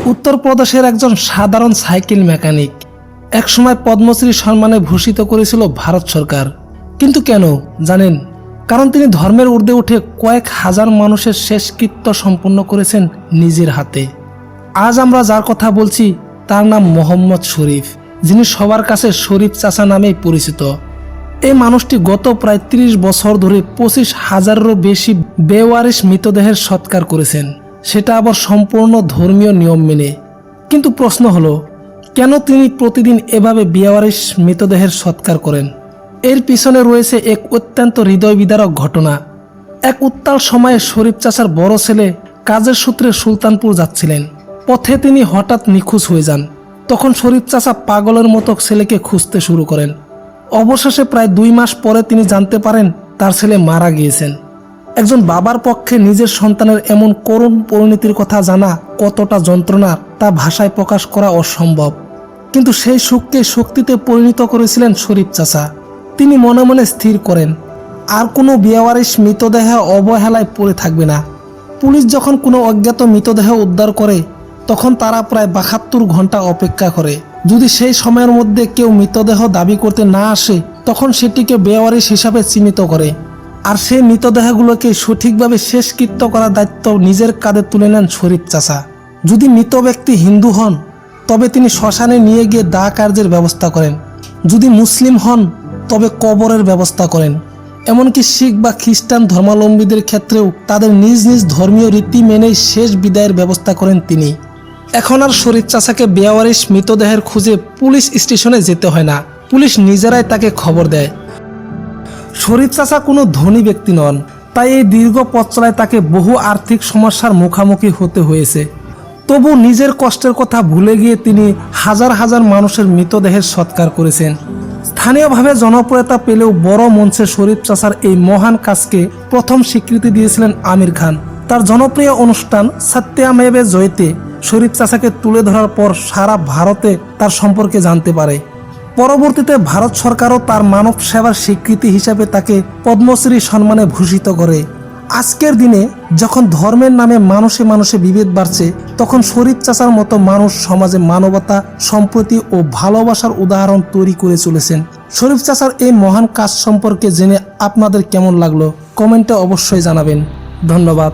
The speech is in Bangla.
উত্তরপ্রদেশের একজন সাধারণ সাইকেল মেকানিক একসময় পদ্মশ্রী সম্মানে ভূষিত করেছিল ভারত সরকার। কিন্তু কেন জানেন? কারণ তিনি ধর্মের ঊর্ধ্বে উঠে কয়েক হাজার মানুষের শেষকৃত্য সম্পন্ন করেছেন নিজের হাতে। আজ আমরা যার কথা বলছি তার নাম মোহাম্মদ শরীফ, যিনি সবার কাছে শরীফ চাচা নামেই পরিচিত। এই মানুষটি গত প্রায় ৩০ বছর ধরে ২৫,০০০-এরও বেশি বেওয়ারিশ মৃতদেহের সৎকার করেছেন, সেটা আবার সম্পূর্ণ ধর্মীয় নিয়ম মেনে। কিন্তু প্রশ্ন হলো, কেন তিনি প্রতিদিন এভাবে বেওয়ারিশ মৃতদেহের সৎকার করেন? এর পিছনে রয়েছে এক অত্যন্ত হৃদয় বিদারক ঘটনা। এক উত্তাল সময়ে শরীফ চাচার বড় ছেলে কাজের সূত্রে সুলতানপুর যাচ্ছিলেন। পথে তিনি হঠাৎ নিখোঁজ হয়ে যান। তখন শরীফ চাচা পাগলের মতো ছেলেকে খুঁজতে শুরু করেন। অবশেষে প্রায় ২ মাস পরে তিনি জানতে পারেন তার ছেলে মারা গিয়েছেন। একজন বাবার পক্ষে নিজের সন্তানের এমন করুণ পরিণতির কথা জানা কতটা যন্ত্রণা তা ভাষায় প্রকাশ করা অসম্ভব। কিন্তু সেই সুখকে শক্তিতে পরিণত করেছিলেন শরীফ চাচা। তিনি মনে মনে স্থির করেন, আর কোনো বেওয়ারিশ মৃতদেহ অবহেলায় পড়ে থাকবে না। পুলিশ যখন কোনো অজ্ঞাত মৃতদেহ উদ্ধার করে তখন তারা প্রায় ৭২ ঘন্টা অপেক্ষা করে। যদি সেই সময়ের মধ্যে কেউ মৃতদেহ দাবি করতে না আসে তখন সেটিকে বেওয়ারিশ হিসাবে চিহ্নিত করে। আর সেই মৃতদেহগুলোকে সঠিকভাবে শেষকৃত্য করার দায়িত্ব নিজের কাঁধে তুলে নেন শরীফ চাচা। যদি মৃত ব্যক্তি হিন্দু হন তবে তিনি শ্মশানে নিয়ে গিয়ে দাহ কার্যের ব্যবস্থা করেন। যদি মুসলিম হন তবে কবরের ব্যবস্থা করেন। এমনকি শিখ বা খ্রিস্টান ধর্মাবলম্বীদের ক্ষেত্রেও তাদের নিজ নিজ ধর্মীয় রীতি মেনেই শেষ বিদায়ের ব্যবস্থা করেন তিনি। এখন আর শরীফ চাচাকে বেওয়ারিশ মৃতদেহের খুঁজে পুলিশ স্টেশনে যেতে হয় না, পুলিশ নিজেরাই তাকে খবর দেয়। শরীফ চাচা কোনো ধনী ব্যক্তি নন, তাই এই দীর্ঘ পথ চলায় তাকে বহু আর্থিক সমস্যার মুখোমুখি হতে হয়েছে। তবু নিজের কষ্টের কথা ভুলে গিয়ে তিনি হাজার হাজার মানুষের মৃতদেহের সৎকার করেছেন। স্থানীয়ভাবে জনপ্রিয়তা পেলেও বড় মঞ্চে শরীফ চাচার এই মহান কাজকে প্রথম স্বীকৃতি দিয়েছিলেন আমির খান। তার জনপ্রিয় অনুষ্ঠান সত্যমেব জয়তে শরীফ চাচাকে তুলে ধরার পর সারা ভারতে তার সম্পর্কে জানতে পারে। পরবর্তীতে ভারত সরকারও তার মানব সেবার স্বীকৃতি হিসাবে তাকে পদ্মশ্রী সম্মানে ভূষিত করে। আজকের দিনে যখন ধর্মের নামে মানুষে মানুষে বিভেদ বাড়ছে, তখন শরীফ চাচার মতো মানুষ সমাজে মানবতা, সম্প্রীতি ও ভালোবাসার উদাহরণ তৈরি করে চলেছেন। শরীফ চাচার এই মহান কাজ সম্পর্কে জেনে আপনাদের কেমন লাগলো কমেন্টে অবশ্যই জানাবেন। ধন্যবাদ।